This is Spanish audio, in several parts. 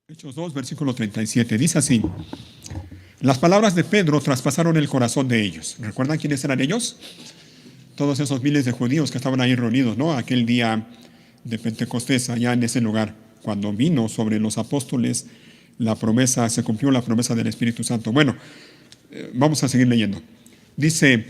Hechos 2, versículo 37. Dice así: las palabras de Pedro traspasaron el corazón de ellos. ¿Recuerdan quiénes eran ellos? Todos esos miles de judíos que estaban ahí reunidos, ¿no? Aquel día de Pentecostés, allá en ese lugar, cuando vino sobre los apóstoles la promesa, se cumplió la promesa del Espíritu Santo. Bueno, vamos a seguir leyendo. Dice: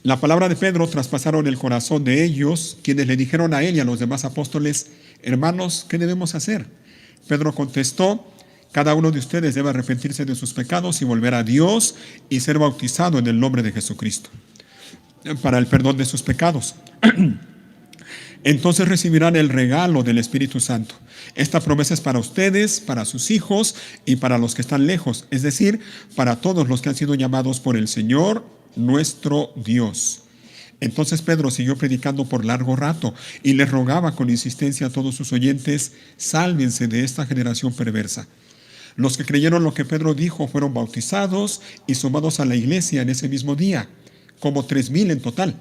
la palabra de Pedro traspasaron el corazón de ellos, quienes le dijeron a él y a los demás apóstoles: hermanos, ¿qué debemos hacer? Pedro contestó: cada uno de ustedes debe arrepentirse de sus pecados y volver a Dios y ser bautizado en el nombre de Jesucristo para el perdón de sus pecados. Entonces recibirán el regalo del Espíritu Santo. Esta promesa es para ustedes, para sus hijos y para los que están lejos, es decir, para todos los que han sido llamados por el Señor nuestro Dios. Entonces Pedro siguió predicando por largo rato y les rogaba con insistencia a todos sus oyentes: sálvense de esta generación perversa. Los que creyeron lo que Pedro dijo fueron bautizados y sumados a la iglesia en ese mismo día, como 3,000 en total.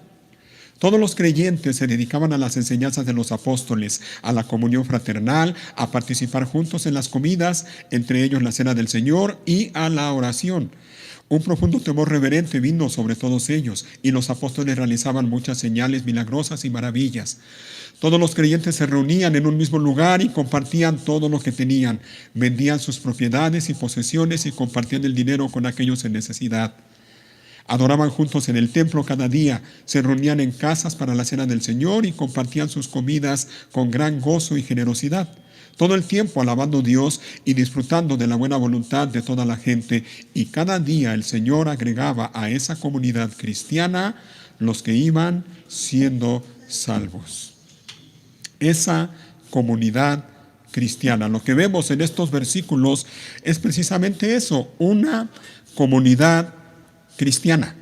Todos los creyentes se dedicaban a las enseñanzas de los apóstoles, a la comunión fraternal, a participar juntos en las comidas, entre ellos la cena del Señor, y a la oración. Un profundo temor reverente vino sobre todos ellos, y los apóstoles realizaban muchas señales milagrosas y maravillas. Todos los creyentes se reunían en un mismo lugar y compartían todo lo que tenían. Vendían sus propiedades y posesiones y compartían el dinero con aquellos en necesidad. Adoraban juntos en el templo cada día, se reunían en casas para la cena del Señor y compartían sus comidas con gran gozo y generosidad. Todo el tiempo alabando a Dios y disfrutando de la buena voluntad de toda la gente. Y cada día el Señor agregaba a esa comunidad cristiana los que iban siendo salvos. Esa comunidad cristiana. Lo que vemos en estos versículos es precisamente eso, una comunidad cristiana.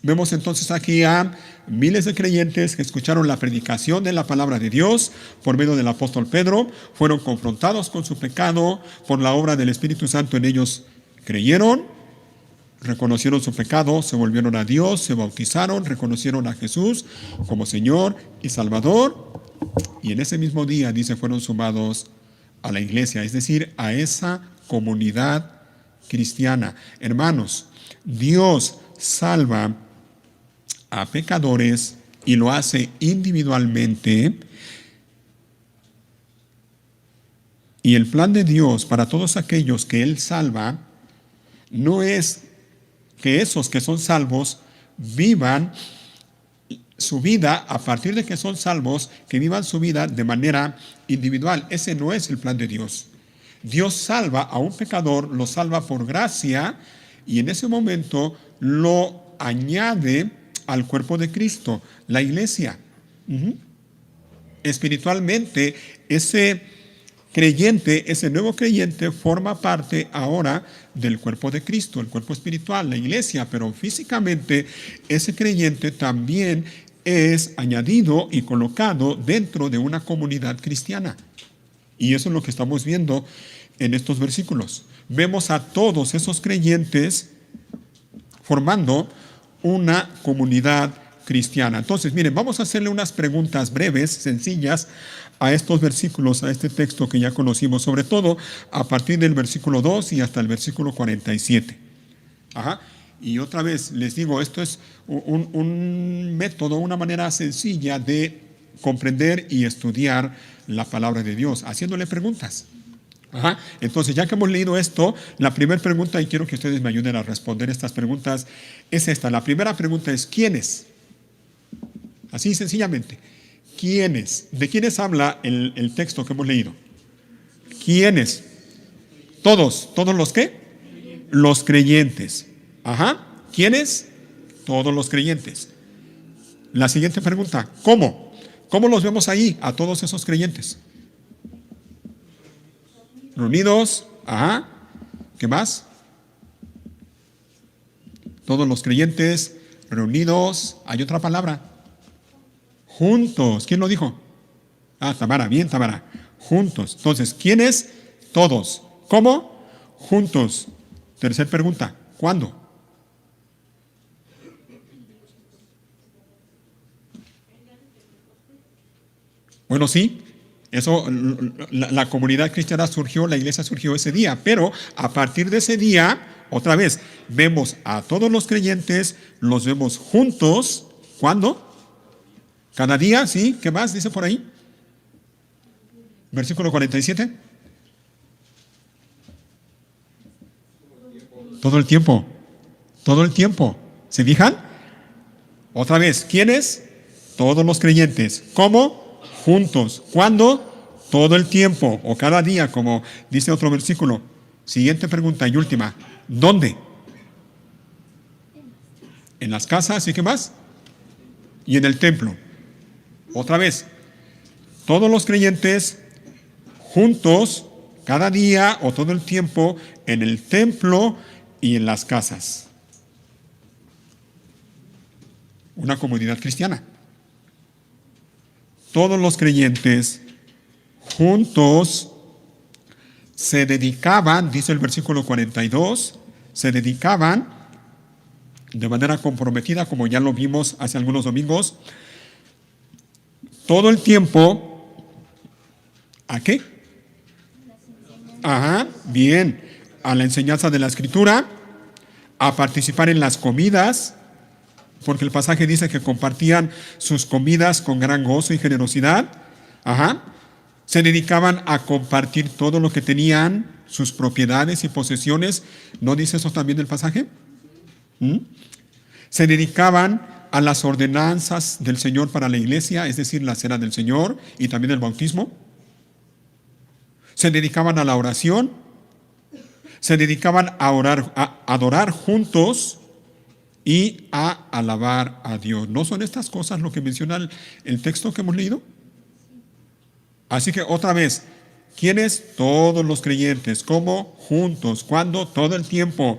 Vemos entonces aquí a miles de creyentes que escucharon la predicación de la palabra de Dios por medio del apóstol Pedro, fueron confrontados con su pecado por la obra del Espíritu Santo en ellos, creyeron, reconocieron su pecado, se volvieron a Dios, se bautizaron, reconocieron a Jesús como Señor y Salvador, y en ese mismo día, dice, fueron sumados a la iglesia, es decir, a esa comunidad cristiana. Hermanos, Dios salva a pecadores y lo hace individualmente. Y el plan de Dios para todos aquellos que Él salva no es que esos que son salvos vivan su vida a partir de que son salvos, que vivan su vida de manera individual. Ese no es el plan de Dios. Dios salva a un pecador, lo salva por gracia y en ese momento lo añade al cuerpo de Cristo, la iglesia. Espiritualmente, ese creyente, ese nuevo creyente forma parte ahora del cuerpo de Cristo, el cuerpo espiritual, la iglesia, pero físicamente ese creyente también es añadido y colocado dentro de una comunidad cristiana. Y eso es lo que estamos viendo en estos versículos. Vemos a todos esos creyentes formando una comunidad cristiana. Entonces, miren, vamos a hacerle unas preguntas breves, sencillas, a estos versículos, a este texto que ya conocimos, sobre todo a partir del versículo 2 y hasta el versículo 47. Y otra vez les digo, esto es un método, una manera sencilla de comprender y estudiar la palabra de Dios, haciéndole preguntas. Entonces, ya que hemos leído esto, la primera pregunta, y quiero que ustedes me ayuden a responder estas preguntas, es esta. La primera pregunta es: ¿quiénes? Así sencillamente. ¿Quiénes? ¿De quiénes habla el texto que hemos leído? ¿Quiénes? Todos. ¿Todos los qué? Los creyentes. ¿Quiénes? Todos los creyentes. La siguiente pregunta: ¿cómo? ¿Cómo los vemos ahí a todos esos creyentes? Reunidos. ¿Qué más? Todos los creyentes reunidos. Hay otra palabra. Juntos. ¿Quién lo dijo? Tamara. Bien, Tamara. Juntos. Entonces, ¿quiénes? Todos. ¿Cómo? Juntos. Tercera pregunta: ¿cuándo? Bueno, sí, eso, la comunidad cristiana surgió, la iglesia surgió ese día, pero a partir de ese día, otra vez, vemos a todos los creyentes, los vemos juntos. ¿Cuándo? Cada día, ¿sí? ¿Qué más dice por ahí? Versículo 47. Todo el tiempo. Todo el tiempo. ¿Se fijan? Otra vez, ¿quiénes? Todos los creyentes. ¿Cómo? Juntos. ¿Cuándo? Todo el tiempo o cada día, como dice otro versículo. Siguiente pregunta y última. ¿Dónde? En las casas y qué más? Y en el templo. Otra vez, todos los creyentes juntos, cada día o todo el tiempo, en el templo y en las casas. Una comunidad cristiana. Todos los creyentes juntos se dedicaban, dice el versículo 42, se dedicaban de manera comprometida, como ya lo vimos hace algunos domingos, todo el tiempo, ¿a qué? Ajá, bien, a la enseñanza de la Escritura, a participar en las comidas, porque el pasaje dice que compartían sus comidas con gran gozo y generosidad. Ajá. Se dedicaban a compartir todo lo que tenían, sus propiedades y posesiones. ¿No dice eso también el pasaje? Se dedicaban a las ordenanzas del Señor para la iglesia, es decir, la cena del Señor y también el bautismo. Se dedicaban a la oración. Se dedicaban a orar, a adorar juntos y a alabar a Dios. ¿No son estas cosas lo que menciona el texto que hemos leído? Así que otra vez, ¿quiénes? Todos los creyentes. ¿Cómo? Juntos. ¿Cuándo? Todo el tiempo.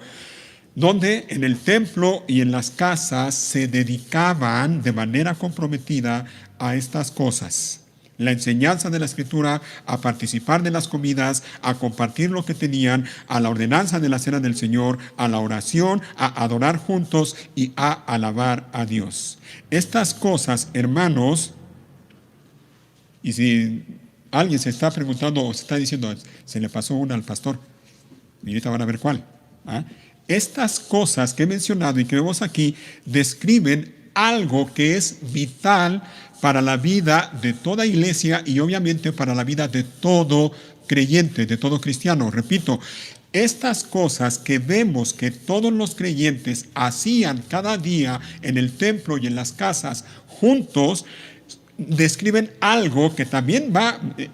Donde en el templo y en las casas se dedicaban de manera comprometida a estas cosas. La enseñanza de la Escritura, a participar de las comidas, a compartir lo que tenían, a la ordenanza de la cena del Señor, a la oración, a adorar juntos y a alabar a Dios. Estas cosas, hermanos, y si alguien se está preguntando o se está diciendo, se le pasó una al pastor, y ahorita van a ver cuál. Estas cosas que he mencionado y que vemos aquí describen algo que es vital para la vida de toda iglesia y obviamente para la vida de todo creyente, de todo cristiano. Repito, estas cosas que vemos que todos los creyentes hacían cada día en el templo y en las casas juntos, describen algo que también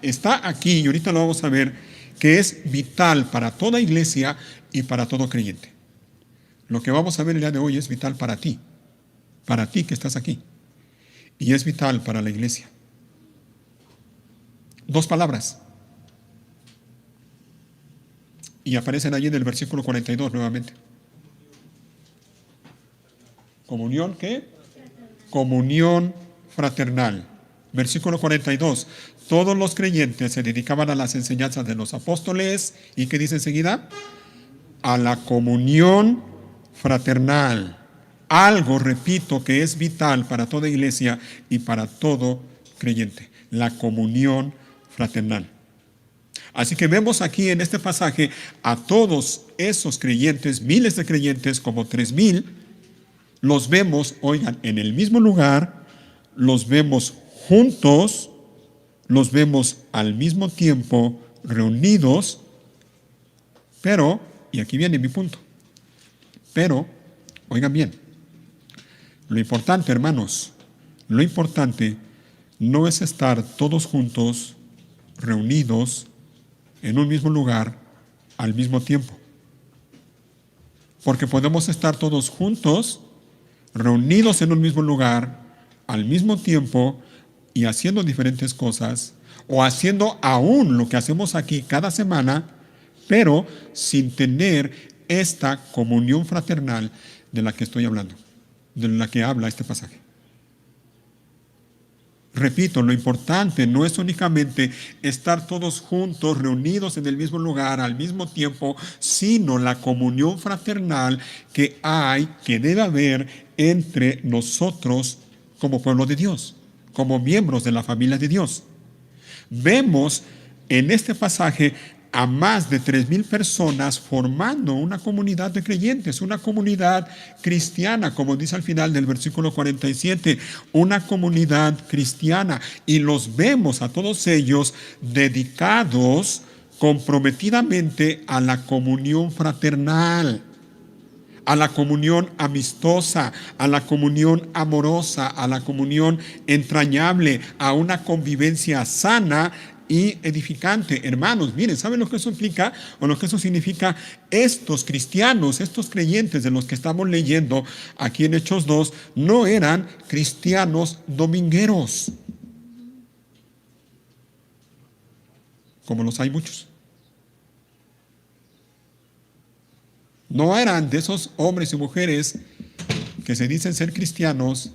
está aquí y ahorita lo vamos a ver, que es vital para toda iglesia y para todo creyente. Lo que vamos a ver el día de hoy es vital para ti que estás aquí. Y es vital para la iglesia. Dos palabras. Y aparecen allí en el versículo 42 nuevamente. ¿Comunión qué? Comunión fraternal. Versículo 42. Todos los creyentes se dedicaban a las enseñanzas de los apóstoles. ¿Y qué dice enseguida? A la comunión fraternal. Algo, repito, que es vital para toda iglesia y para todo creyente. La comunión fraternal. Así que vemos aquí en este pasaje a todos esos creyentes, miles de creyentes, como 3,000, los vemos, oigan, en el mismo lugar, los vemos juntos, los vemos al mismo tiempo reunidos, pero, y aquí viene mi punto, pero, oigan bien, lo importante, hermanos, lo importante no es estar todos juntos, reunidos, en un mismo lugar, al mismo tiempo. Porque podemos estar todos juntos, reunidos en un mismo lugar, al mismo tiempo, y haciendo diferentes cosas, o haciendo aún lo que hacemos aquí cada semana, pero sin tener esta comunión fraternal de la que estoy hablando, de la que habla este pasaje. Repito, lo importante no es únicamente estar todos juntos, reunidos en el mismo lugar, al mismo tiempo, sino la comunión fraternal que debe haber entre nosotros como pueblo de Dios, como miembros de la familia de Dios. Vemos en este pasaje a más de 3,000 personas formando una comunidad de creyentes, una comunidad cristiana, como dice al final del versículo 47, una comunidad cristiana. Y los vemos a todos ellos dedicados comprometidamente a la comunión fraternal, a la comunión amistosa, a la comunión amorosa, a la comunión entrañable, a una convivencia sana y edificante. Hermanos, miren, ¿saben lo que eso implica o lo que eso significa? Estos cristianos, estos creyentes de los que estamos leyendo aquí en Hechos 2, no eran cristianos domingueros, como los hay muchos. No eran de esos hombres y mujeres que se dicen ser cristianos,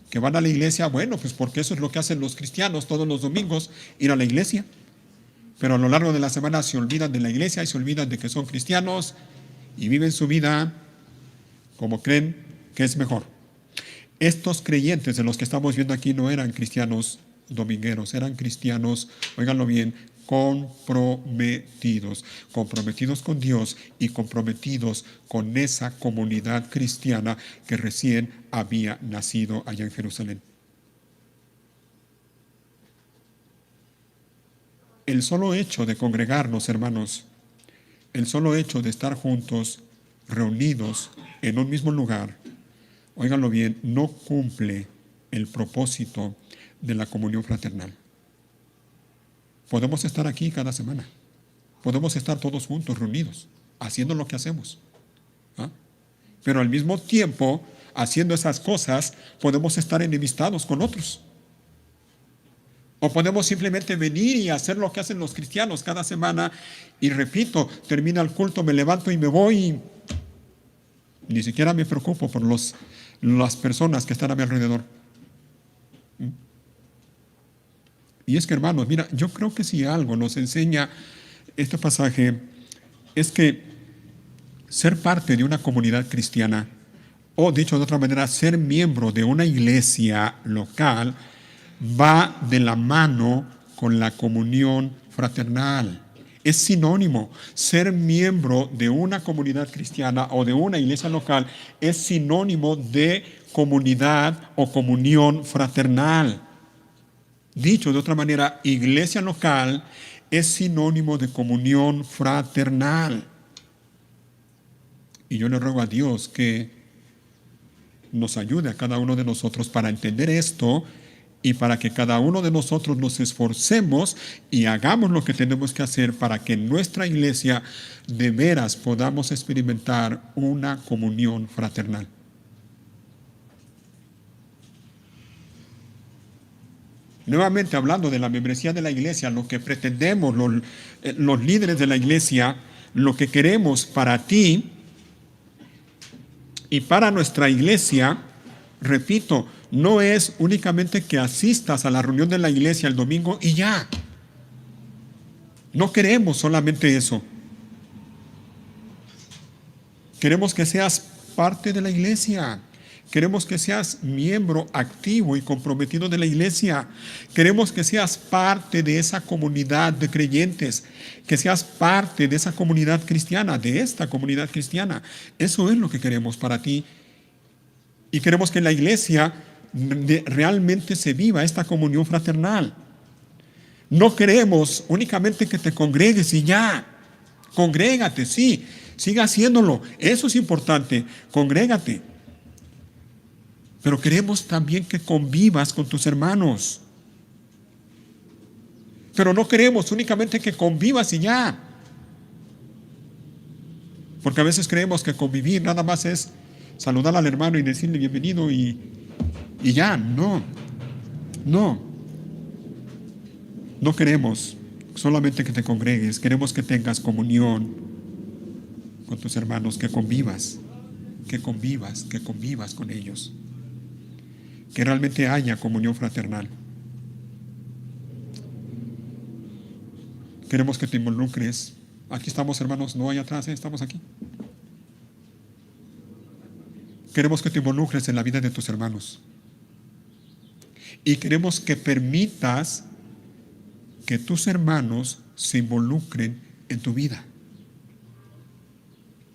que van a la iglesia, bueno, pues porque eso es lo que hacen los cristianos todos los domingos, ir a la iglesia. Pero a lo largo de la semana se olvidan de la iglesia y se olvidan de que son cristianos y viven su vida como creen que es mejor. Estos creyentes de los que estamos viendo aquí no eran cristianos domingueros, eran cristianos, óiganlo bien, comprometidos con Dios y comprometidos con esa comunidad cristiana que recién había nacido allá en Jerusalén. El solo hecho de congregarnos, hermanos, el solo hecho de estar juntos, reunidos en un mismo lugar, óiganlo bien, no cumple el propósito de la comunión fraternal. Podemos estar aquí cada semana, podemos estar todos juntos, reunidos, haciendo lo que hacemos, ¿ah? Pero al mismo tiempo, haciendo esas cosas, podemos estar enemistados con otros. O podemos simplemente venir y hacer lo que hacen los cristianos cada semana y repito, termina el culto, me levanto y me voy y ni siquiera me preocupo por las personas que están a mi alrededor. Y es que, hermanos, mira, yo creo que si algo nos enseña este pasaje es que ser parte de una comunidad cristiana, o dicho de otra manera, ser miembro de una iglesia local, va de la mano con la comunión fraternal. Es sinónimo. Ser miembro de una comunidad cristiana o de una iglesia local es sinónimo de comunidad o comunión fraternal. Dicho de otra manera, iglesia local es sinónimo de comunión fraternal. Y yo le ruego a Dios que nos ayude a cada uno de nosotros para entender esto y para que cada uno de nosotros nos esforcemos y hagamos lo que tenemos que hacer para que en nuestra iglesia de veras podamos experimentar una comunión fraternal. Nuevamente hablando de la membresía de la iglesia, lo que pretendemos los líderes de la iglesia, lo que queremos para ti y para nuestra iglesia, repito, no es únicamente que asistas a la reunión de la iglesia el domingo y ya. No queremos solamente eso. Queremos que seas parte de la iglesia. Queremos que seas miembro activo y comprometido de la iglesia. Queremos que seas parte de esa comunidad de creyentes, que seas parte de esa comunidad cristiana, de esta comunidad cristiana. Eso es lo que queremos para ti. Y queremos que en la iglesia realmente se viva esta comunión fraternal. No queremos únicamente que te congregues y ya. Congrégate, sí, siga haciéndolo. Eso es importante, congrégate. Pero queremos también que convivas con tus hermanos. Pero no queremos únicamente que convivas y ya. Porque a veces creemos que convivir nada más es saludar al hermano y decirle bienvenido y ya. No. No queremos solamente que te congregues. Queremos que tengas comunión con tus hermanos, que convivas con ellos. Que realmente haya comunión fraternal. Queremos que te involucres. Aquí estamos, hermanos, no allá atrás, estamos aquí. Queremos que te involucres en la vida de tus hermanos. Y queremos que permitas que tus hermanos se involucren en tu vida.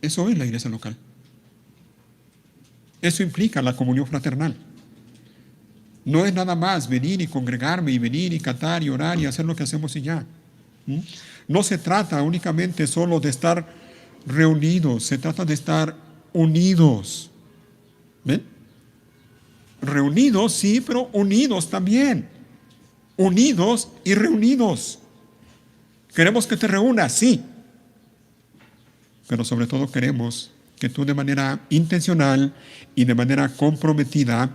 Eso es la iglesia local. Eso implica la comunión fraternal. No es nada más venir y congregarme y venir y cantar y orar y hacer lo que hacemos y ya. No se trata únicamente solo de estar reunidos, se trata de estar unidos. ¿Ven? Reunidos, sí, pero unidos también. Unidos y reunidos. Queremos que te reúnas, sí. Pero sobre todo queremos que tú de manera intencional y de manera comprometida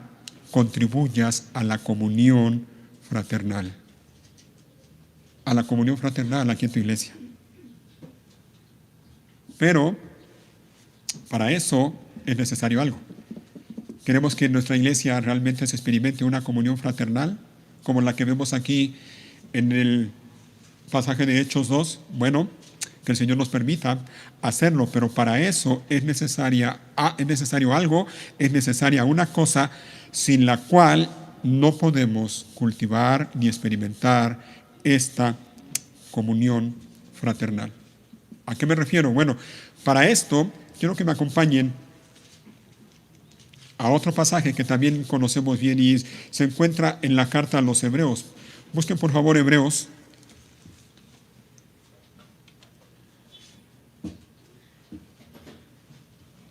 contribuyas a la comunión fraternal. A la comunión fraternal aquí en tu iglesia. Pero para eso es necesario algo. Queremos que en nuestra iglesia realmente se experimente una comunión fraternal, como la que vemos aquí en el pasaje de Hechos 2. Bueno, que el Señor nos permita hacerlo, pero para eso es necesario algo, es necesaria una cosa sin la cual no podemos cultivar ni experimentar esta comunión fraternal. ¿A qué me refiero? Bueno, para esto quiero que me acompañen a otro pasaje que también conocemos bien y se encuentra en la carta a los Hebreos. Busquen por favor Hebreos.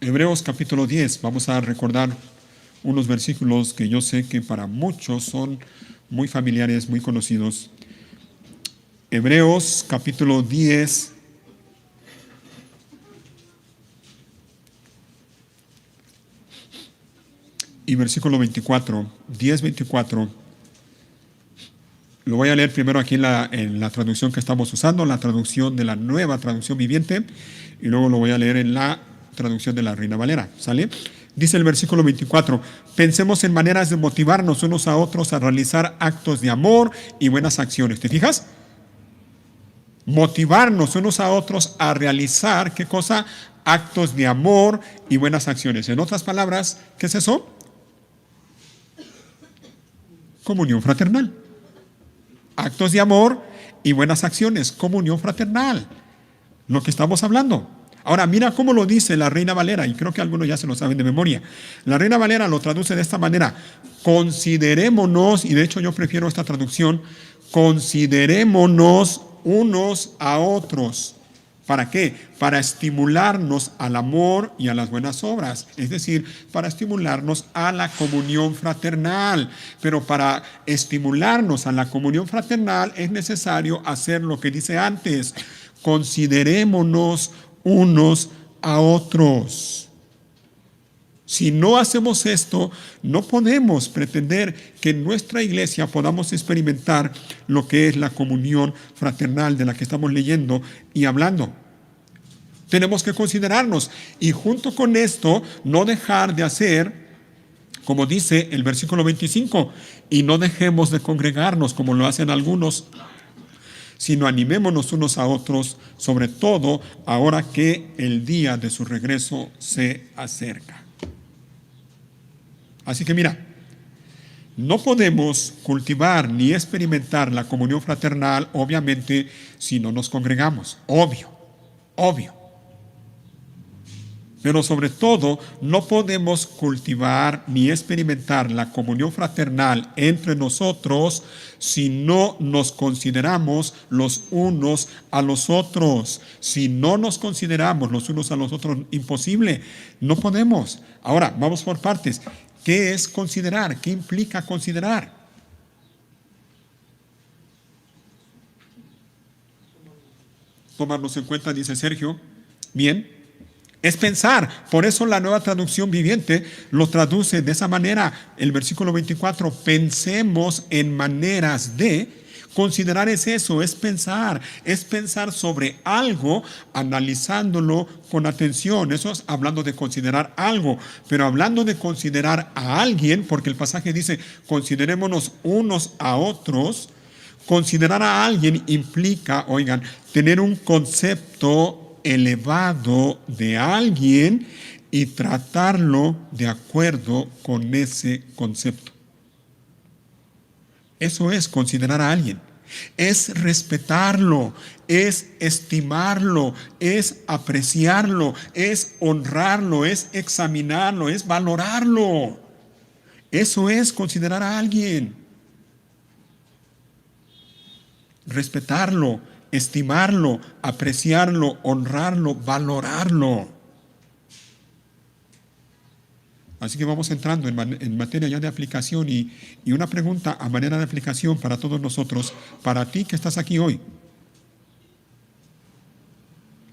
Hebreos capítulo 10. Vamos a recordar unos versículos que yo sé que para muchos son muy familiares, muy conocidos. Hebreos capítulo 10. Y versículo 24, 10:24. Lo voy a leer primero aquí en la traducción que estamos usando, la traducción de la Nueva Traducción Viviente, y luego lo voy a leer en la traducción de la Reina Valera. ¿Sale? Dice el versículo 24, pensemos en maneras de motivarnos unos a otros a realizar actos de amor y buenas acciones. ¿Te fijas? Motivarnos unos a otros a realizar, ¿qué cosa? Actos de amor y buenas acciones. En otras palabras, ¿qué es eso? Comunión fraternal. Actos de amor y buenas acciones. Comunión fraternal. Lo que estamos hablando. Ahora, mira cómo lo dice la Reina Valera, y creo que algunos ya se lo saben de memoria. La Reina Valera lo traduce de esta manera. Considerémonos, y de hecho yo prefiero esta traducción, considerémonos unos a otros. ¿Para qué? Para estimularnos al amor y a las buenas obras. Es decir, para estimularnos a la comunión fraternal. Pero para estimularnos a la comunión fraternal es necesario hacer lo que dice antes. Considerémonos unos a otros. Si no hacemos esto, no podemos pretender que en nuestra iglesia podamos experimentar lo que es la comunión fraternal de la que estamos leyendo y hablando. Tenemos que considerarnos y junto con esto no dejar de hacer, como dice el versículo 25, y no dejemos de congregarnos como lo hacen algunos, sino animémonos unos a otros, sobre todo ahora que el día de su regreso se acerca. Así que mira, no podemos cultivar ni experimentar la comunión fraternal, obviamente, si no nos congregamos. Obvio. Pero sobre todo, no podemos cultivar ni experimentar la comunión fraternal entre nosotros si no nos consideramos los unos a los otros. Si no nos consideramos los unos a los otros, imposible. No podemos. Ahora, vamos por partes. ¿Qué es considerar? ¿Qué implica considerar? Tomarnos en cuenta, dice Sergio. Bien. Es pensar. Por eso la Nueva Traducción Viviente lo traduce de esa manera. El versículo 24. Pensemos en maneras de. Considerar es eso, es pensar sobre algo, analizándolo con atención. Eso es hablando de considerar algo, pero hablando de considerar a alguien, porque el pasaje dice, considerémonos unos a otros. Considerar a alguien implica, oigan, tener un concepto elevado de alguien y tratarlo de acuerdo con ese concepto. Eso es considerar a alguien. Es respetarlo, es estimarlo, es apreciarlo, es honrarlo, es examinarlo, es valorarlo. Eso es considerar a alguien. Respetarlo, estimarlo, apreciarlo, honrarlo, valorarlo. Así que vamos entrando en materia ya de aplicación y una pregunta a manera de aplicación para todos nosotros, para ti que estás aquí hoy,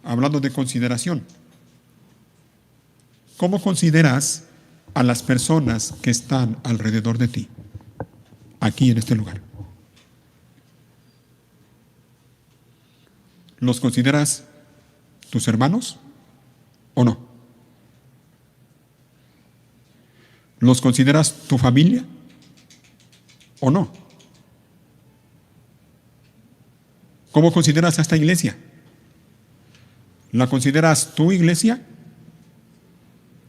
hablando de consideración. ¿Cómo consideras a las personas que están alrededor de ti, aquí en este lugar? ¿Los consideras tus hermanos o no? ¿Los consideras tu familia o no? ¿Cómo consideras a esta iglesia? ¿La consideras tu iglesia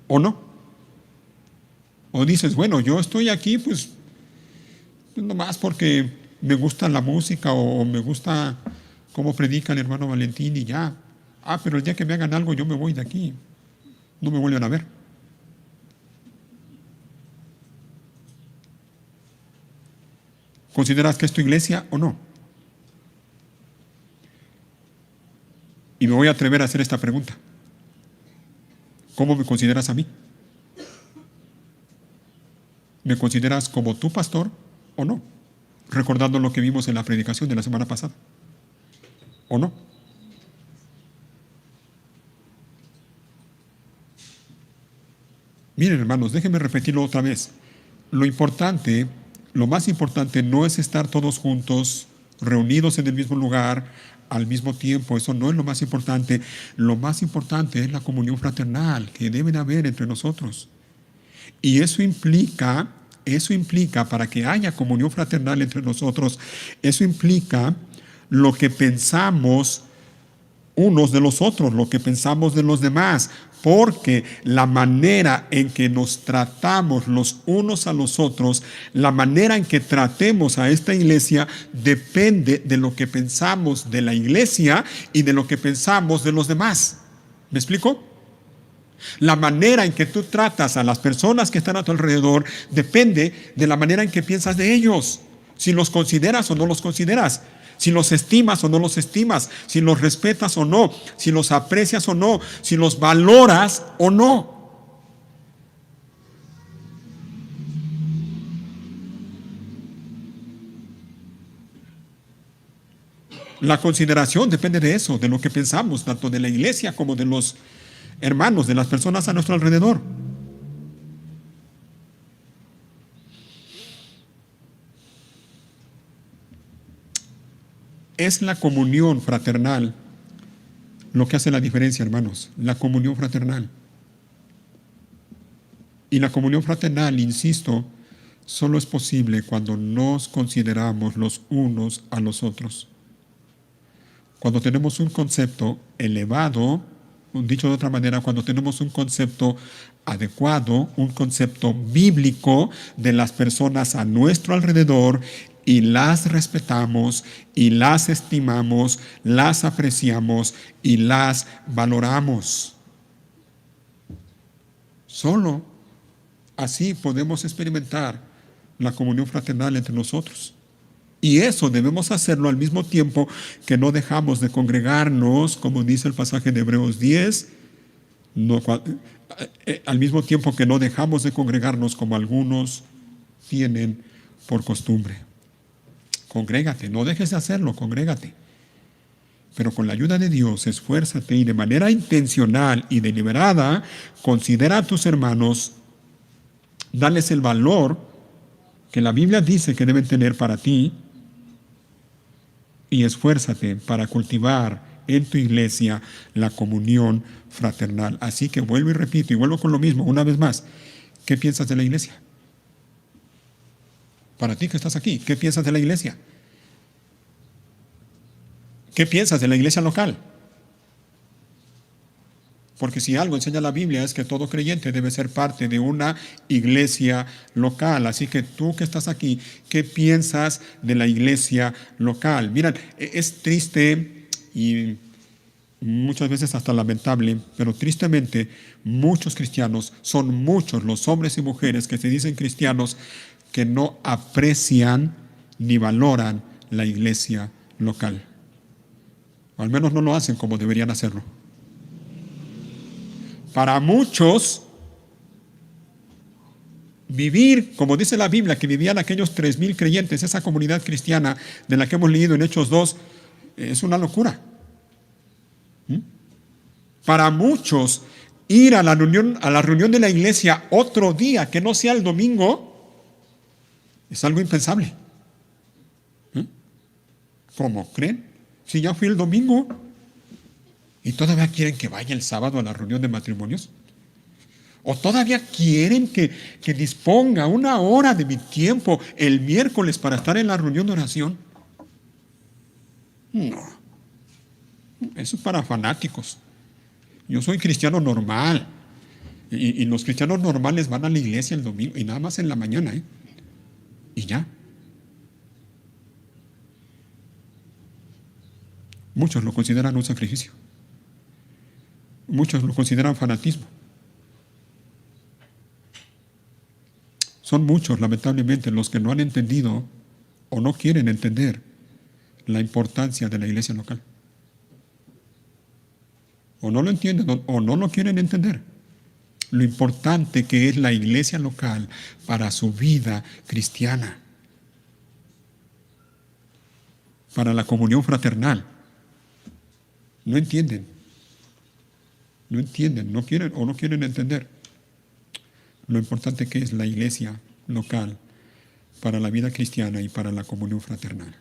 o no? ¿O dices, bueno, yo estoy aquí pues nomás porque me gusta la música o me gusta cómo predica el hermano Valentín y ya? Pero el día que me hagan algo yo me voy de aquí, no me vuelven a ver. ¿Consideras que es tu iglesia o no? Y me voy a atrever a hacer esta pregunta. ¿Cómo me consideras a mí? ¿Me consideras como tu pastor o no? Recordando lo que vimos en la predicación de la semana pasada. ¿O no? Miren, hermanos, déjenme repetirlo otra vez. Lo más importante no es estar todos juntos, reunidos en el mismo lugar, al mismo tiempo. Eso no es lo más importante. Lo más importante es la comunión fraternal que debe de haber entre nosotros. Y eso implica, para que haya comunión fraternal entre nosotros, eso implica lo que pensamos unos de los otros, lo que pensamos de los demás, porque la manera en que nos tratamos los unos a los otros, la manera en que tratemos a esta iglesia, depende de lo que pensamos de la iglesia y de lo que pensamos de los demás. ¿Me explico? La manera en que tú tratas a las personas que están a tu alrededor depende de la manera en que piensas de ellos, si los consideras o no los consideras. Si los estimas o no los estimas, si los respetas o no, si los aprecias o no, si los valoras o no. La consideración depende de eso, de lo que pensamos, tanto de la iglesia como de los hermanos, de las personas a nuestro alrededor. Es la comunión fraternal lo que hace la diferencia, hermanos. La comunión fraternal. Y la comunión fraternal, insisto, solo es posible cuando nos consideramos los unos a los otros. Cuando tenemos un concepto elevado, dicho de otra manera, cuando tenemos un concepto adecuado, un concepto bíblico de las personas a nuestro alrededor, y las respetamos, y las estimamos, las apreciamos y las valoramos. Solo así podemos experimentar la comunión fraternal entre nosotros. Y eso debemos hacerlo al mismo tiempo que no dejamos de congregarnos, como dice el pasaje de Hebreos 10, al mismo tiempo que no dejamos de congregarnos como algunos tienen por costumbre. Congrégate, no dejes de hacerlo, congrégate. Pero con la ayuda de Dios, esfuérzate y de manera intencional y deliberada, considera a tus hermanos, dales el valor que la Biblia dice que deben tener para ti y esfuérzate para cultivar en tu iglesia la comunión fraternal. Así que vuelvo y repito, y vuelvo con lo mismo, una vez más. ¿Qué piensas de la iglesia? Para ti que estás aquí, ¿qué piensas de la iglesia? ¿Qué piensas de la iglesia local? Porque si algo enseña la Biblia es que todo creyente debe ser parte de una iglesia local. Así que tú que estás aquí, ¿qué piensas de la iglesia local? Miren, es triste y muchas veces hasta lamentable, pero tristemente muchos cristianos, son muchos los hombres y mujeres que se dicen cristianos que no aprecian ni valoran la iglesia local. O al menos no lo hacen como deberían hacerlo. Para muchos, vivir, como dice la Biblia, que vivían aquellos 3,000 creyentes, esa comunidad cristiana de la que hemos leído en Hechos 2, es una locura. Para muchos, ir a la reunión de la iglesia otro día que no sea el domingo es algo impensable. ¿Cómo creen? Si ya fui el domingo y todavía quieren que vaya el sábado a la reunión de matrimonios. ¿O todavía quieren que disponga una hora de mi tiempo el miércoles para estar en la reunión de oración? No. Eso es para fanáticos. Yo soy cristiano normal. Y los cristianos normales van a la iglesia el domingo y nada más en la mañana. Y ya. Muchos lo consideran un sacrificio. Muchos lo consideran fanatismo. Son muchos, lamentablemente, los que no han entendido o no quieren entender la importancia de la iglesia local. O no lo entienden o no lo quieren entender. Lo importante que es la iglesia local para su vida cristiana. Para la comunión fraternal. No entienden. No entienden, no quieren o no quieren entender lo importante que es la iglesia local para la vida cristiana y para la comunión fraternal.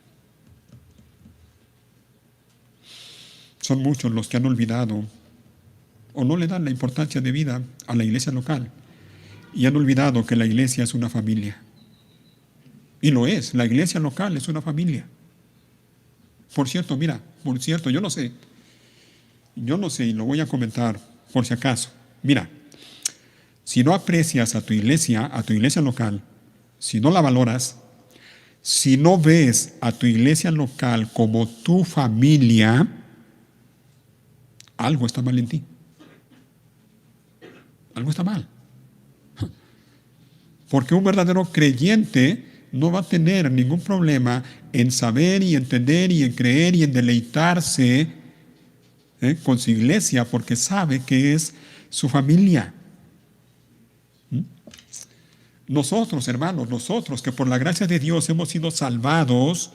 Son muchos los que han olvidado o no le dan la importancia de vida a la iglesia local y han olvidado que la iglesia es una familia. Y lo es, la iglesia local es una familia. Por cierto, yo no sé y lo voy a comentar por si acaso. Mira, si no aprecias a tu iglesia local, si no la valoras, si no ves a tu iglesia local como tu familia, algo está mal en ti. Algo está mal. Porque un verdadero creyente no va a tener ningún problema en saber y entender y en creer y en deleitarse con su iglesia porque sabe que es su familia. Nosotros, hermanos, nosotros que por la gracia de Dios hemos sido salvados,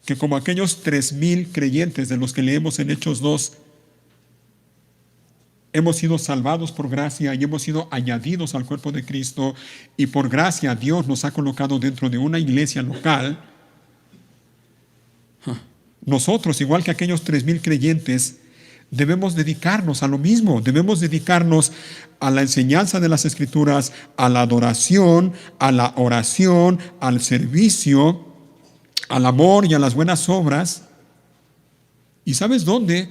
que como aquellos 3,000 creyentes de los que leemos en Hechos 2, hemos sido salvados por gracia y hemos sido añadidos al cuerpo de Cristo y por gracia Dios nos ha colocado dentro de una iglesia local. Nosotros, igual que aquellos 3,000 creyentes, debemos dedicarnos a lo mismo, debemos dedicarnos a la enseñanza de las Escrituras, a la adoración, a la oración, al servicio, al amor y a las buenas obras. ¿Y sabes dónde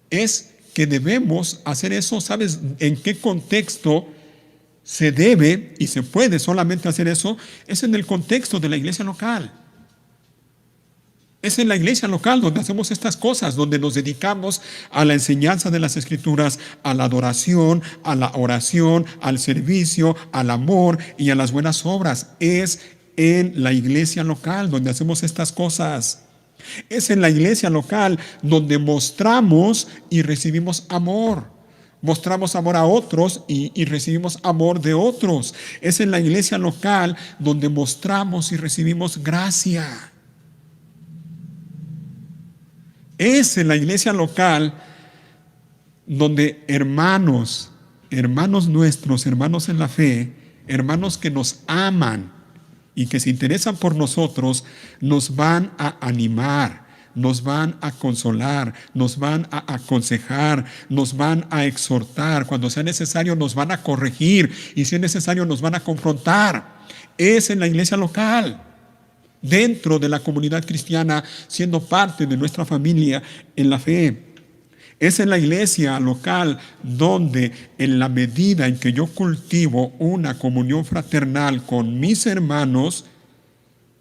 es que debemos hacer eso? ¿Sabes en qué contexto se debe y se puede solamente hacer eso? Es en el contexto de la iglesia local. Es en la iglesia local donde hacemos estas cosas, donde nos dedicamos a la enseñanza de las Escrituras, a la adoración, a la oración, al servicio, al amor y a las buenas obras. Es en la iglesia local donde hacemos estas cosas. Es en la iglesia local donde mostramos y recibimos amor. Mostramos amor a otros y recibimos amor de otros. Es en la iglesia local donde mostramos y recibimos gracia. Es en la iglesia local donde hermanos nuestros, hermanos en la fe, hermanos que nos aman y que se interesan por nosotros, nos van a animar, nos van a consolar, nos van a aconsejar, nos van a exhortar. Cuando sea necesario nos van a corregir y si es necesario nos van a confrontar. Es en la iglesia local dentro de la comunidad cristiana, siendo parte de nuestra familia en la fe. Es en la iglesia local donde, en la medida en que yo cultivo una comunión fraternal con mis hermanos,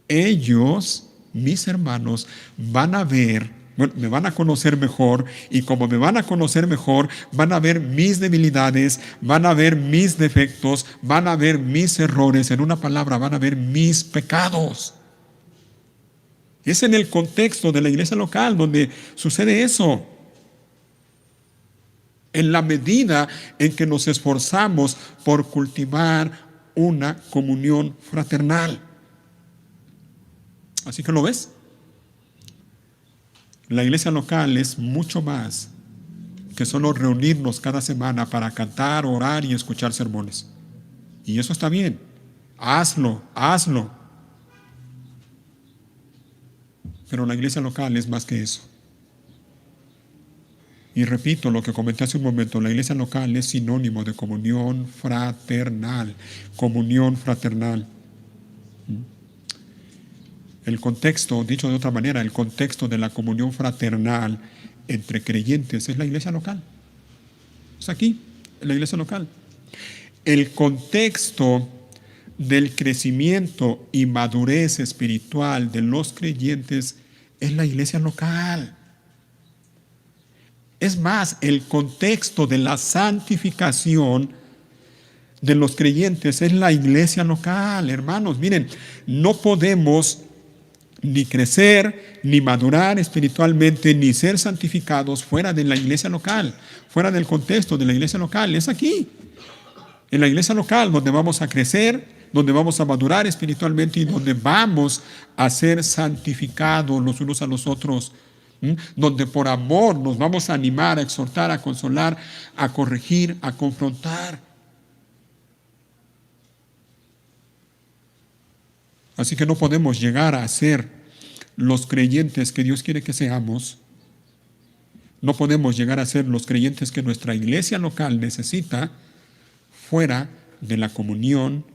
ellos, mis hermanos, van a ver, bueno, me van a conocer mejor, y como me van a conocer mejor, van a ver mis debilidades, van a ver mis defectos, van a ver mis errores, en una palabra, van a ver mis pecados. Es en el contexto de la iglesia local donde sucede eso. En la medida en que nos esforzamos por cultivar una comunión fraternal. Así que lo ves. La iglesia local es mucho más que solo reunirnos cada semana para cantar, orar y escuchar sermones. Y eso está bien. Hazlo. Pero la iglesia local es más que eso. Y repito lo que comenté hace un momento, la iglesia local es sinónimo de comunión fraternal. Comunión fraternal. El contexto, dicho de otra manera, el contexto de la comunión fraternal entre creyentes es la iglesia local. Es aquí, en la iglesia local. El contexto del crecimiento y madurez espiritual de los creyentes es la iglesia local. Es más, el contexto de la santificación de los creyentes es la iglesia local. Hermanos, miren, no podemos ni crecer, ni madurar espiritualmente, ni ser santificados fuera de la iglesia local, fuera del contexto de la iglesia local. Es aquí, en la iglesia local, donde vamos a crecer, donde vamos a madurar espiritualmente y donde vamos a ser santificados los unos a los otros. Donde por amor nos vamos a animar, a exhortar, a consolar, a corregir, a confrontar. Así que no podemos llegar a ser los creyentes que Dios quiere que seamos. No podemos llegar a ser los creyentes que nuestra iglesia local necesita fuera de la comunión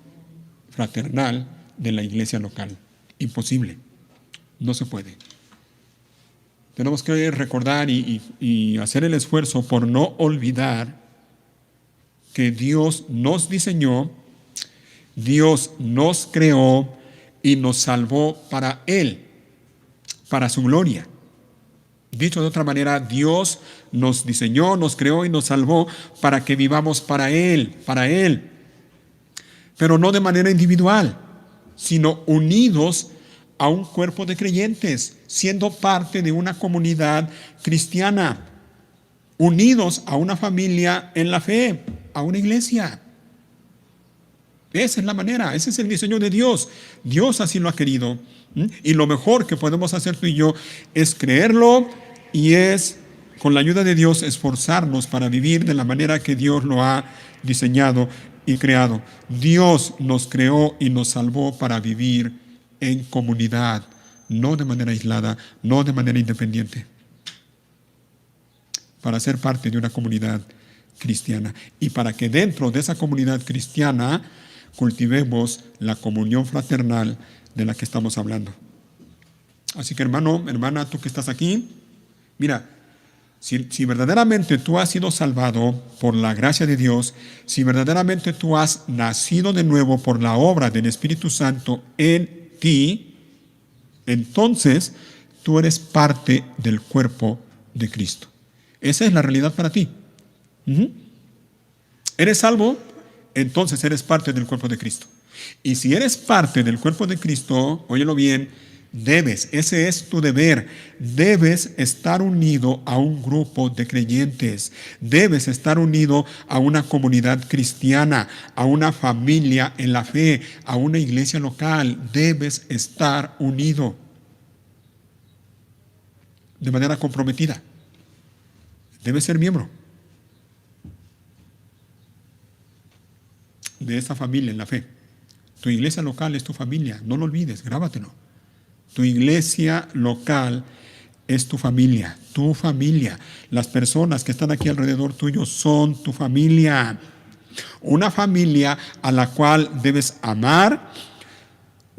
fraternal de la iglesia local. Imposible. No se puede. Tenemos que recordar y hacer el esfuerzo por no olvidar que Dios nos diseñó, Dios nos creó y nos salvó para Él, para su gloria. Dicho de otra manera, Dios nos diseñó, nos creó y nos salvó para que vivamos para Él, pero no de manera individual, sino unidos a un cuerpo de creyentes, siendo parte de una comunidad cristiana, unidos a una familia en la fe, a una iglesia. Esa es la manera, ese es el diseño de Dios. Dios así lo ha querido. Y lo mejor que podemos hacer tú y yo es creerlo y es, con la ayuda de Dios, esforzarnos para vivir de la manera que Dios lo ha diseñado y creado. Dios nos creó y nos salvó para vivir en comunidad, no de manera aislada, no de manera independiente, para ser parte de una comunidad cristiana y para que dentro de esa comunidad cristiana cultivemos la comunión fraternal de la que estamos hablando. Así que hermano, hermana, tú que estás aquí, mira, si verdaderamente tú has sido salvado por la gracia de Dios, si verdaderamente tú has nacido de nuevo por la obra del Espíritu Santo en ti, entonces tú eres parte del cuerpo de Cristo. Esa es la realidad para ti. ¿Eres salvo? Entonces eres parte del cuerpo de Cristo. Y si eres parte del cuerpo de Cristo, óyelo bien, ese es tu deber, debes estar unido a un grupo de creyentes, debes estar unido a una comunidad cristiana, a una familia en la fe, a una iglesia local, debes estar unido de manera comprometida, debes ser miembro de esa familia en la fe. Tu iglesia local es tu familia, no lo olvides, grábatelo. Tu iglesia local es tu familia, tu familia. Las personas que están aquí alrededor tuyo son tu familia. Una familia a la cual debes amar,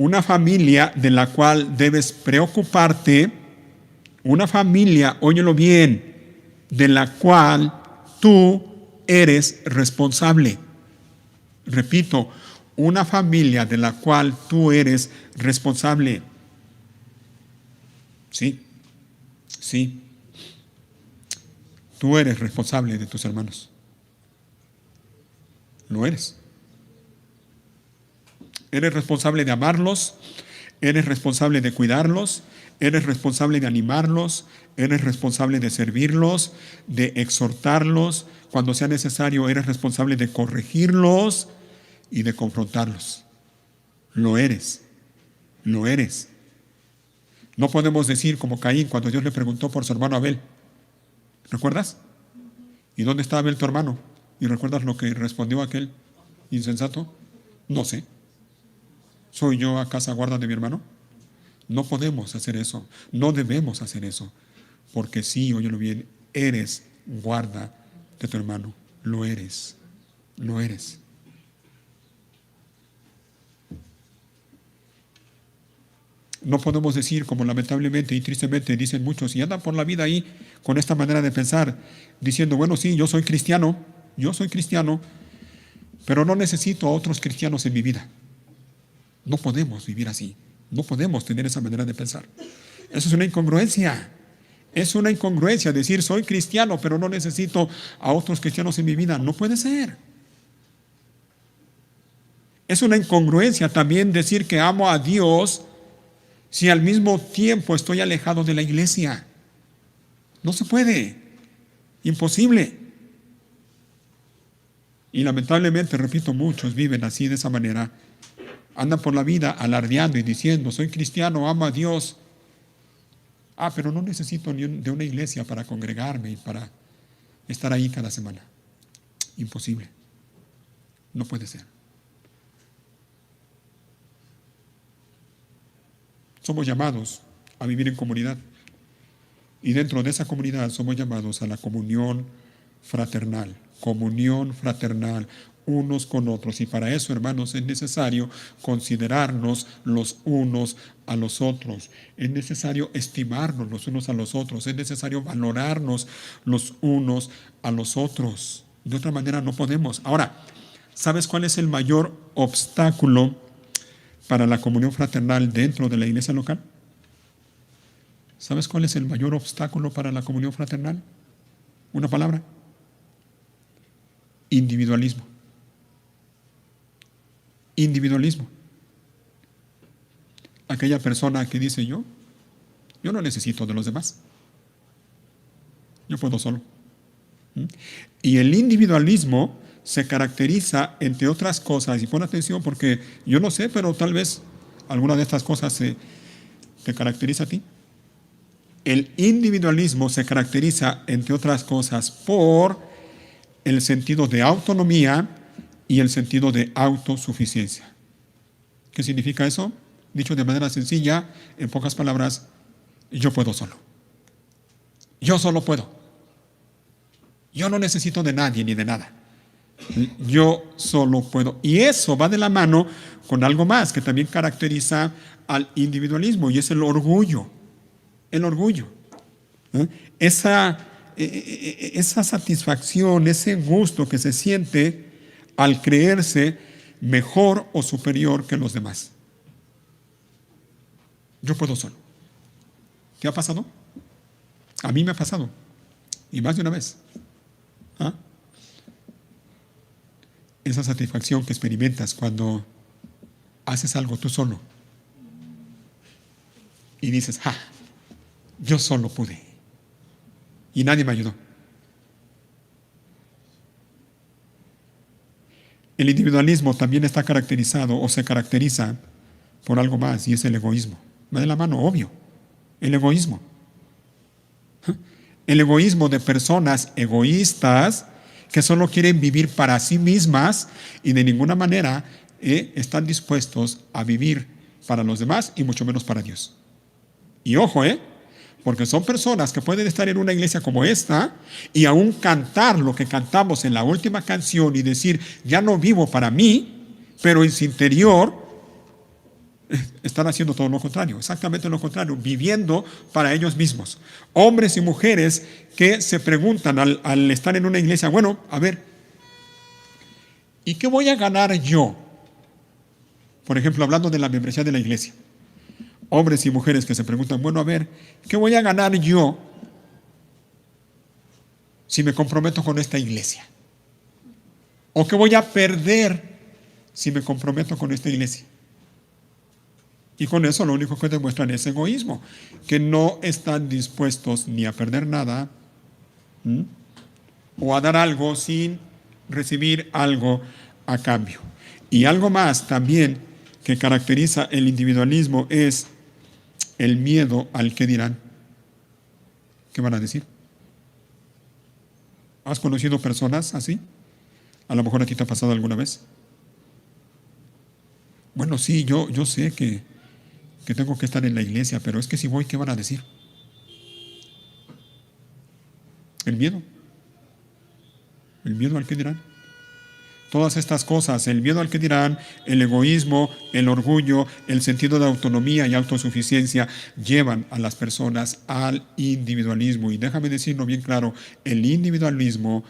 una familia de la cual debes preocuparte, una familia, óyelo bien, de la cual tú eres responsable. Repito, una familia de la cual tú eres responsable. Sí, sí. Tú eres responsable de tus hermanos. Lo eres. Eres responsable de amarlos, eres responsable de cuidarlos, eres responsable de animarlos, eres responsable de servirlos, de exhortarlos. Cuando sea necesario, eres responsable de corregirlos y de confrontarlos. Lo eres. Lo eres. No podemos decir como Caín cuando Dios le preguntó por su hermano Abel. ¿Recuerdas? ¿Y dónde está Abel tu hermano? ¿Y recuerdas lo que respondió aquel insensato? No sé. ¿Soy yo acaso guarda de mi hermano? No podemos hacer eso. No debemos hacer eso. Porque sí, óyelo bien, eres guarda de tu hermano. Lo eres. Lo eres. No podemos decir, como lamentablemente y tristemente dicen muchos, y andan por la vida ahí con esta manera de pensar, diciendo, bueno, sí, yo soy cristiano, pero no necesito a otros cristianos en mi vida. No podemos vivir así. No podemos tener esa manera de pensar. Eso es una incongruencia. Es una incongruencia decir, soy cristiano, pero no necesito a otros cristianos en mi vida. No puede ser. Es una incongruencia también decir que amo a Dios si al mismo tiempo estoy alejado de la iglesia. No se puede. Imposible. Y lamentablemente, repito, muchos viven así, de esa manera. Andan por la vida alardeando y diciendo, soy cristiano, amo a Dios. Pero no necesito ni de una iglesia para congregarme y para estar ahí cada semana. Imposible. No puede ser. Somos llamados a vivir en comunidad. Y dentro de esa comunidad somos llamados a la comunión fraternal. Comunión fraternal unos con otros. Y para eso, hermanos, es necesario considerarnos los unos a los otros. Es necesario estimarnos los unos a los otros. Es necesario valorarnos los unos a los otros. De otra manera no podemos. Ahora, ¿sabes cuál es el mayor obstáculo para la comunión fraternal dentro de la iglesia local? ¿Sabes cuál es el mayor obstáculo para la comunión fraternal? Una palabra. Individualismo. Individualismo. Aquella persona que dice yo no necesito de los demás. Yo puedo solo. Y el individualismo se caracteriza, entre otras cosas, y pon atención porque yo no sé, pero tal vez alguna de estas cosas te caracteriza a ti. El individualismo se caracteriza, entre otras cosas, por el sentido de autonomía y el sentido de autosuficiencia. ¿Qué significa eso? Dicho de manera sencilla, en pocas palabras, yo puedo solo. Yo solo puedo. Yo no necesito de nadie ni de nada. Yo solo puedo. Y eso va de la mano con algo más que también caracteriza al individualismo, y es el orgullo. El orgullo. Esa satisfacción, ese gusto que se siente al creerse mejor o superior que los demás. Yo puedo solo. ¿Qué ha pasado? A mí me ha pasado. Y más de una vez. Esa satisfacción que experimentas cuando haces algo tú solo y dices, yo solo pude y nadie me ayudó. El individualismo también está caracterizado o se caracteriza por algo más, y es el egoísmo. Va de la mano, obvio, el egoísmo. El egoísmo de personas egoístas que solo quieren vivir para sí mismas y de ninguna manera están dispuestos a vivir para los demás y mucho menos para Dios. Y ojo, porque son personas que pueden estar en una iglesia como esta y aún cantar lo que cantamos en la última canción y decir, ya no vivo para mí, pero en su interior están haciendo todo lo contrario, exactamente lo contrario, viviendo para ellos mismos. Hombres y mujeres que se preguntan al estar en una iglesia, bueno, a ver, ¿y qué voy a ganar yo? Por ejemplo, hablando de la membresía de la iglesia. Hombres y mujeres que se preguntan, bueno, a ver, ¿qué voy a ganar yo si me comprometo con esta iglesia? ¿O qué voy a perder si me comprometo con esta iglesia? Y con eso lo único que demuestran es egoísmo, que no están dispuestos ni a perder nada o a dar algo sin recibir algo a cambio. Y algo más también que caracteriza el individualismo es el miedo al que dirán. ¿Qué van a decir? ¿Has conocido personas así? A lo mejor a ti te ha pasado alguna vez. Bueno, sí, yo sé que tengo que estar en la iglesia, pero es que si voy, ¿qué van a decir? El miedo al que dirán. Todas estas cosas, el miedo al que dirán, el egoísmo, el orgullo, el sentido de autonomía y autosuficiencia, llevan a las personas al individualismo. Y déjame decirlo bien claro, el individualismo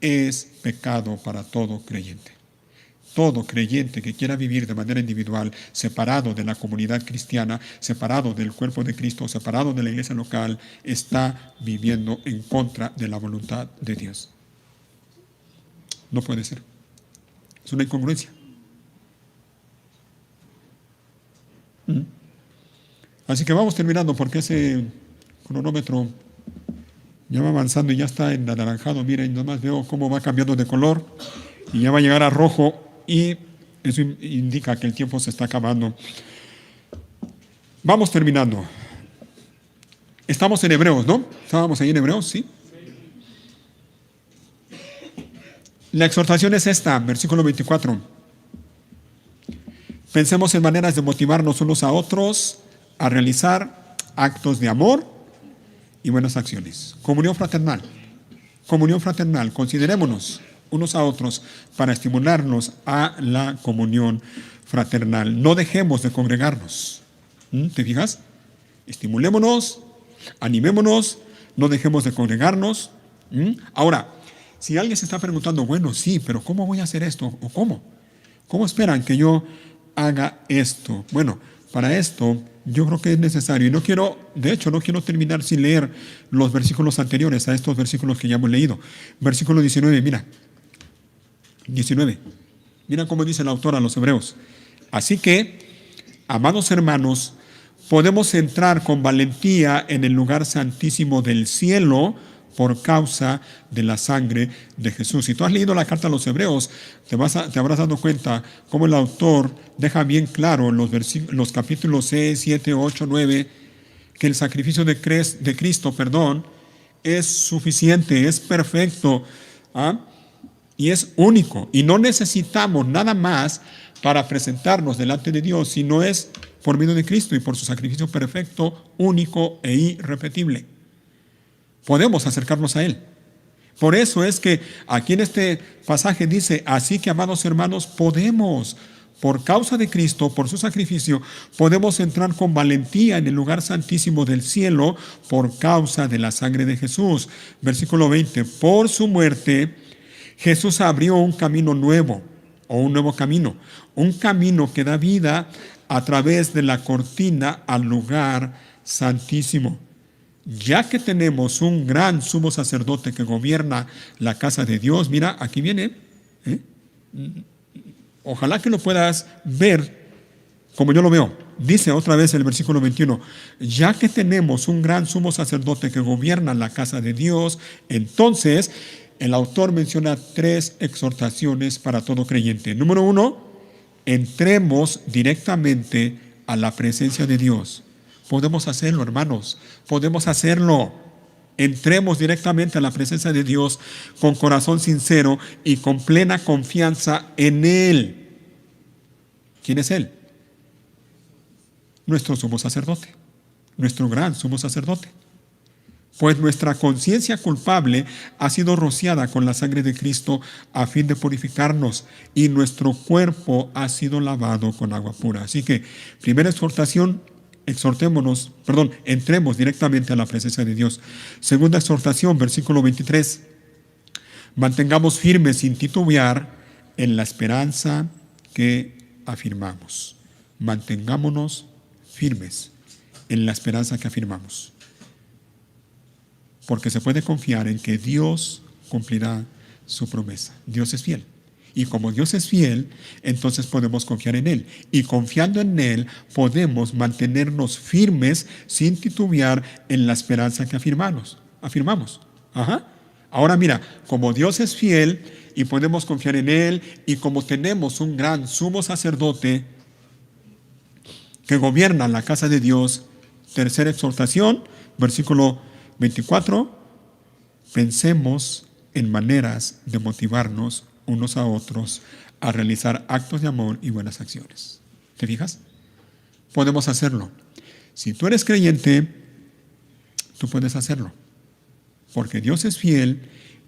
es pecado para todo creyente. Todo creyente que quiera vivir de manera individual, separado de la comunidad cristiana, separado del cuerpo de Cristo, separado de la iglesia local, está viviendo en contra de la voluntad de Dios. No puede ser. Es una incongruencia. Así que vamos terminando porque ese cronómetro ya va avanzando y ya está en anaranjado. Miren, nomás veo cómo va cambiando de color y ya va a llegar a rojo y eso indica que el tiempo se está acabando. Vamos terminando. Estamos en Hebreos, ¿no? Estábamos ahí en Hebreos, ¿sí? La exhortación es esta, versículo 24. Pensemos en maneras de motivarnos unos a otros a realizar actos de amor y buenas acciones. Comunión fraternal. Comunión fraternal. Considerémonos unos a otros para estimularnos a la comunión fraternal. No dejemos de congregarnos. ¿Te fijas? Estimulémonos, animémonos, no dejemos de congregarnos. Ahora, si alguien se está preguntando, bueno, sí, pero ¿cómo voy a hacer esto? ¿O cómo? ¿Cómo esperan que yo haga esto? Bueno, para esto yo creo que es necesario. Y no quiero terminar sin leer los versículos anteriores a estos versículos que ya hemos leído. Versículo 19, mira. 19. Mira cómo dice el autor a los hebreos. Así que, amados hermanos, podemos entrar con valentía en el lugar santísimo del cielo por causa de la sangre de Jesús. Si tú has leído la carta a los hebreos, te habrás dado cuenta cómo el autor deja bien claro en los capítulos 6, 7, 8, 9, que el sacrificio de Cristo, es suficiente, es perfecto, y es único. Y no necesitamos nada más para presentarnos delante de Dios, sino es por medio de Cristo y por su sacrificio perfecto, único e irrepetible. Podemos acercarnos a Él. Por eso es que aquí en este pasaje dice, así que amados hermanos, podemos, por causa de Cristo, por su sacrificio, podemos entrar con valentía en el lugar santísimo del cielo por causa de la sangre de Jesús. Versículo 20, por su muerte, Jesús abrió un camino nuevo, o un nuevo camino, un camino que da vida a través de la cortina al lugar santísimo. Ya que tenemos un gran sumo sacerdote que gobierna la casa de Dios, mira, aquí viene, ojalá que lo puedas ver como yo lo veo. Dice otra vez el versículo 21, ya que tenemos un gran sumo sacerdote que gobierna la casa de Dios, entonces el autor menciona 3 exhortaciones para todo creyente. Número 1, entremos directamente a la presencia de Dios. Podemos hacerlo, hermanos, podemos hacerlo. Entremos directamente a la presencia de Dios con corazón sincero y con plena confianza en Él. ¿Quién es Él? Nuestro sumo sacerdote, nuestro gran sumo sacerdote. Pues nuestra conciencia culpable ha sido rociada con la sangre de Cristo a fin de purificarnos, y nuestro cuerpo ha sido lavado con agua pura. Así que, primera exhortación, entremos directamente a la presencia de Dios. Segunda exhortación, versículo 23. Mantengamos firmes sin titubear en la esperanza que afirmamos. Mantengámonos firmes en la esperanza que afirmamos. Porque se puede confiar en que Dios cumplirá su promesa. Dios es fiel. Y como Dios es fiel, entonces podemos confiar en Él. Y confiando en Él, podemos mantenernos firmes sin titubear en la esperanza que afirmamos. Ajá. Ahora mira, como Dios es fiel y podemos confiar en Él, y como tenemos un gran sumo sacerdote que gobierna la casa de Dios, tercera exhortación, versículo 24, pensemos en maneras de motivarnos unos a otros a realizar actos de amor y buenas acciones. ¿Te fijas? Podemos hacerlo. Si tú eres creyente, tú puedes hacerlo. Porque Dios es fiel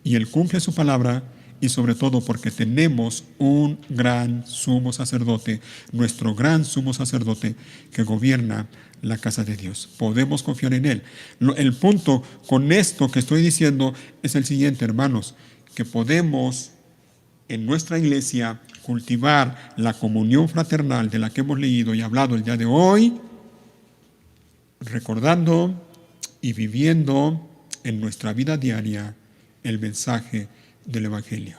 y Él cumple su palabra, y sobre todo porque tenemos un gran sumo sacerdote, nuestro gran sumo sacerdote que gobierna la casa de Dios. Podemos confiar en Él. El punto con esto que estoy diciendo es el siguiente, hermanos, que podemos en nuestra iglesia cultivar la comunión fraternal de la que hemos leído y hablado el día de hoy, recordando y viviendo en nuestra vida diaria el mensaje del Evangelio.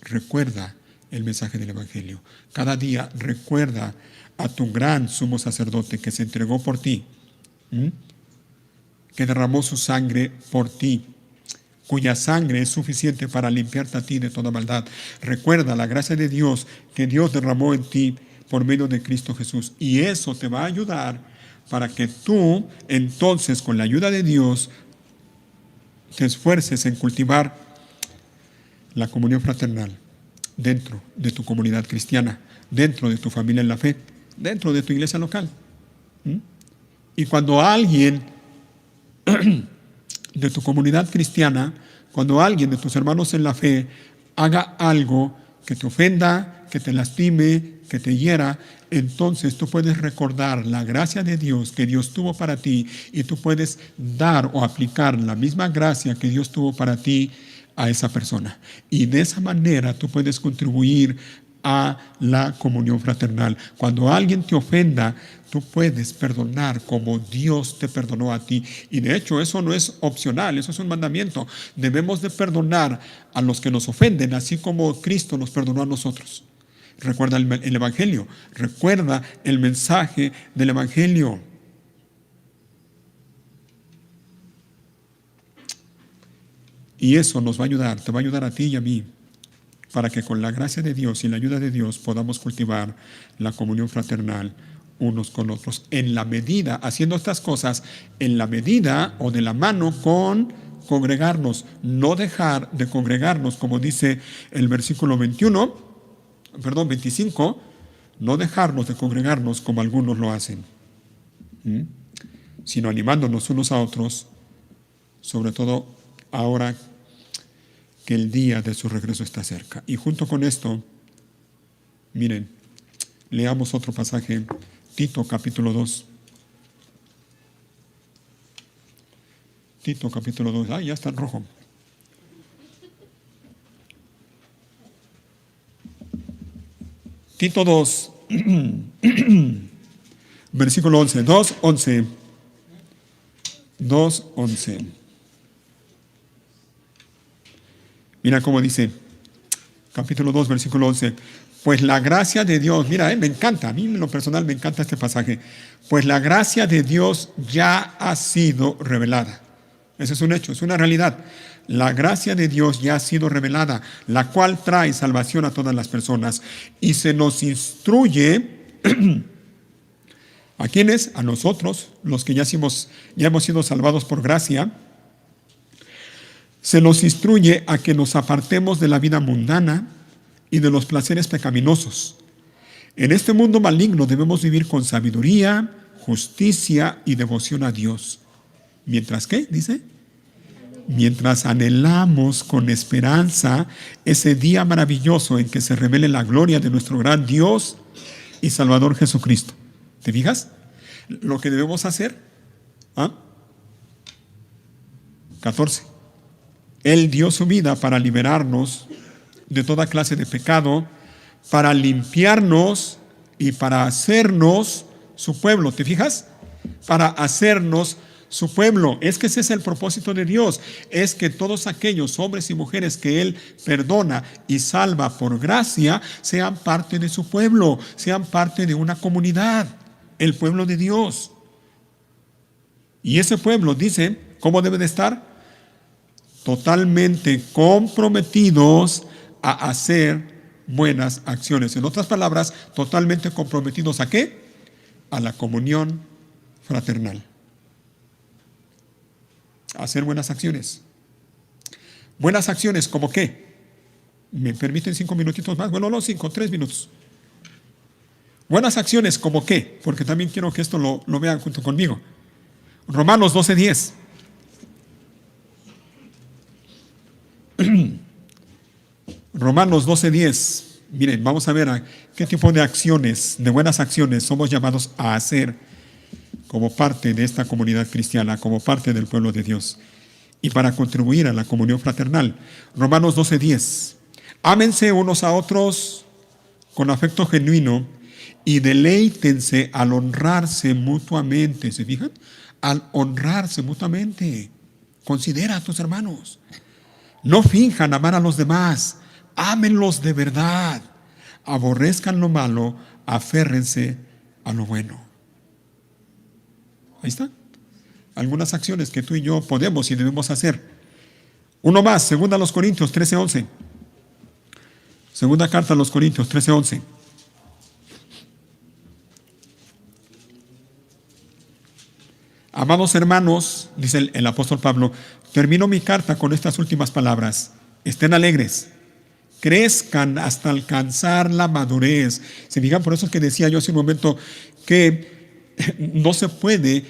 Recuerda el mensaje del Evangelio. Cada día recuerda a tu gran sumo sacerdote que se entregó por ti, que derramó su sangre por ti, cuya sangre es suficiente para limpiarte a ti de toda maldad. Recuerda la gracia de Dios que Dios derramó en ti por medio de Cristo Jesús. Y eso te va a ayudar para que tú, entonces, con la ayuda de Dios, te esfuerces en cultivar la comunión fraternal dentro de tu comunidad cristiana, dentro de tu familia en la fe, dentro de tu iglesia local. Y cuando alguien de tu comunidad cristiana, cuando alguien de tus hermanos en la fe haga algo que te ofenda, que te lastime, que te hiera, entonces tú puedes recordar la gracia de Dios que Dios tuvo para ti, y tú puedes dar o aplicar la misma gracia que Dios tuvo para ti a esa persona. Y de esa manera tú puedes contribuir a la comunión fraternal. Cuando alguien te ofenda, tú puedes perdonar como Dios te perdonó a ti. Y de hecho eso no es opcional, eso es un mandamiento. Debemos de perdonar a los que nos ofenden, así como Cristo nos perdonó a nosotros. Recuerda el Evangelio, recuerda el mensaje del Evangelio. Y eso nos va a ayudar, te va a ayudar a ti y a mí, para que con la gracia de Dios y la ayuda de Dios podamos cultivar la comunión fraternal unos con otros, en la medida, haciendo estas cosas, en la medida o de la mano con congregarnos, no dejar de congregarnos, como dice el versículo 25, no dejarnos de congregarnos como algunos lo hacen, sino animándonos unos a otros, sobre todo ahora que el día de su regreso está cerca. Y junto con esto, miren, leamos otro pasaje, Tito capítulo 2. Tito capítulo 2. Ya está en rojo. Tito 2, versículo 11. 2:11. 2:11. Mira cómo dice, capítulo 2, versículo 11. Pues la gracia de Dios, mira, me encanta, a mí en lo personal me encanta este pasaje. Pues la gracia de Dios ya ha sido revelada. Ese es un hecho, es una realidad. La gracia de Dios ya ha sido revelada, la cual trae salvación a todas las personas. Y se nos instruye, ¿a quiénes? A nosotros, los que ya hemos sido salvados por gracia. Se nos instruye a que nos apartemos de la vida mundana y de los placeres pecaminosos. En este mundo maligno debemos vivir con sabiduría, justicia y devoción a Dios. ¿Mientras qué? Dice. Mientras anhelamos con esperanza ese día maravilloso en que se revele la gloria de nuestro gran Dios y Salvador Jesucristo. ¿Te fijas? Lo que debemos hacer. 14. Él dio su vida para liberarnos de toda clase de pecado, para limpiarnos y para hacernos su pueblo. ¿Te fijas? Para hacernos su pueblo. Es que ese es el propósito de Dios. Es que todos aquellos hombres y mujeres que Él perdona y salva por gracia sean parte de su pueblo, sean parte de una comunidad, el pueblo de Dios. Y ese pueblo, dice, ¿cómo debe de estar? Totalmente comprometidos a hacer buenas acciones. En otras palabras, totalmente comprometidos ¿a qué? A la comunión fraternal. A hacer buenas acciones. Buenas acciones, ¿como qué? ¿Me permiten 5 minutitos más? Bueno, no 5, 3 minutos. Buenas acciones, ¿como qué? Porque también quiero que esto lo vean junto conmigo. Romanos 12:10. Romanos 12:10. Miren, vamos a ver a qué tipo de acciones, de buenas acciones, somos llamados a hacer como parte de esta comunidad cristiana, como parte del pueblo de Dios, y para contribuir a la comunión fraternal. Romanos 12:10. Ámense unos a otros con afecto genuino y deleítense al honrarse mutuamente. ¿Se fijan? Al honrarse mutuamente. Considera a tus hermanos. No finjan amar a los demás. Ámenlos de verdad. Aborrezcan lo malo. Aférrense a lo bueno. Ahí está. Algunas acciones que tú y yo podemos y debemos hacer. Uno más, segunda a los Corintios 13:11. Segunda carta a los Corintios 13:11. Amados hermanos, dice el apóstol Pablo, termino mi carta con estas últimas palabras. Estén alegres, crezcan hasta alcanzar la madurez. Se fijan, por eso es que decía yo hace un momento que no se puede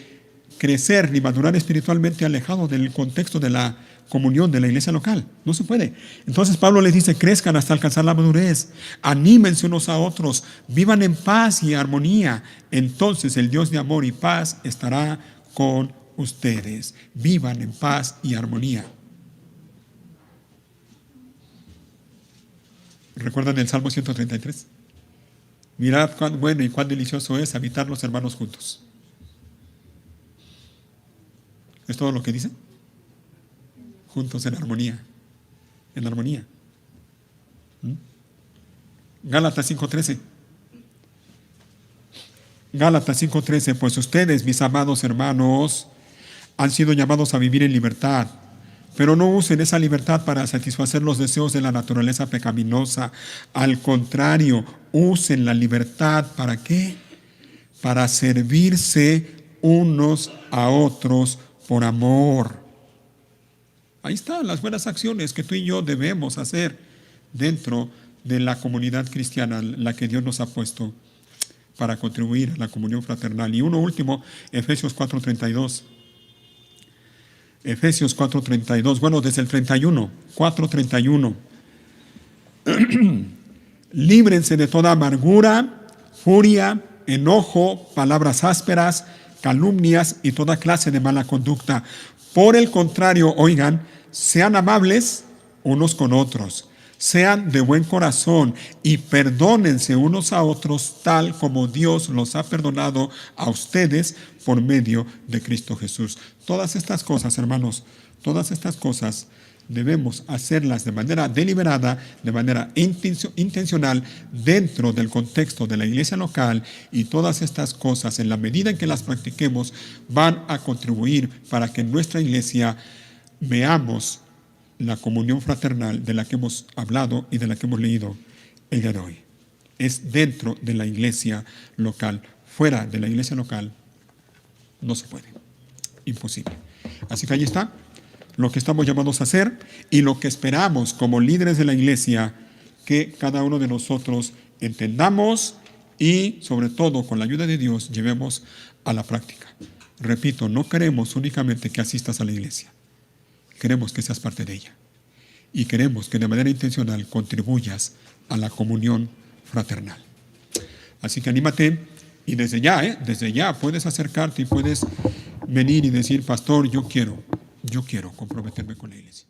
crecer ni madurar espiritualmente alejado del contexto de la comunión de la iglesia local. No se puede. Entonces Pablo les dice, crezcan hasta alcanzar la madurez, anímense unos a otros, vivan en paz y armonía. Entonces el Dios de amor y paz estará con ustedes. Vivan en paz y armonía. ¿Recuerdan el Salmo 133? Mirad cuán bueno y cuán delicioso es habitar los hermanos juntos. ¿Es todo lo que dice? Juntos en armonía. En armonía. Gálatas 5:13. Gálatas 5:13. Pues ustedes, mis amados hermanos, han sido llamados a vivir en libertad, pero no usen esa libertad para satisfacer los deseos de la naturaleza pecaminosa. Al contrario, usen la libertad ¿para qué? Para servirse unos a otros por amor. Ahí están las buenas acciones que tú y yo debemos hacer dentro de la comunidad cristiana, la que Dios nos ha puesto para contribuir a la comunión fraternal. Y uno último, Efesios 4:32. Efesios 4:32, bueno, desde el 31, 4:31. Líbrense de toda amargura, furia, enojo, palabras ásperas, calumnias y toda clase de mala conducta. Por el contrario, oigan, sean amables unos con otros, sean de buen corazón y perdónense unos a otros tal como Dios los ha perdonado a ustedes por medio de Cristo Jesús. Todas estas cosas, hermanos, todas estas cosas debemos hacerlas de manera deliberada, de manera intencional, dentro del contexto de la iglesia local, y todas estas cosas, en la medida en que las practiquemos, van a contribuir para que en nuestra iglesia veamos la comunión fraternal de la que hemos hablado y de la que hemos leído el día de hoy. Es dentro de la iglesia local. Fuera de la iglesia local no se puede. Imposible. Así que ahí está lo que estamos llamados a hacer y lo que esperamos como líderes de la iglesia que cada uno de nosotros entendamos y sobre todo con la ayuda de Dios llevemos a la práctica. repito, no queremos únicamente que asistas a la iglesia. Queremos que seas parte de ella. Y queremos que de manera intencional contribuyas a la comunión fraternal. Así que anímate y desde ya puedes acercarte y puedes venir y decir, pastor, yo quiero comprometerme con la iglesia.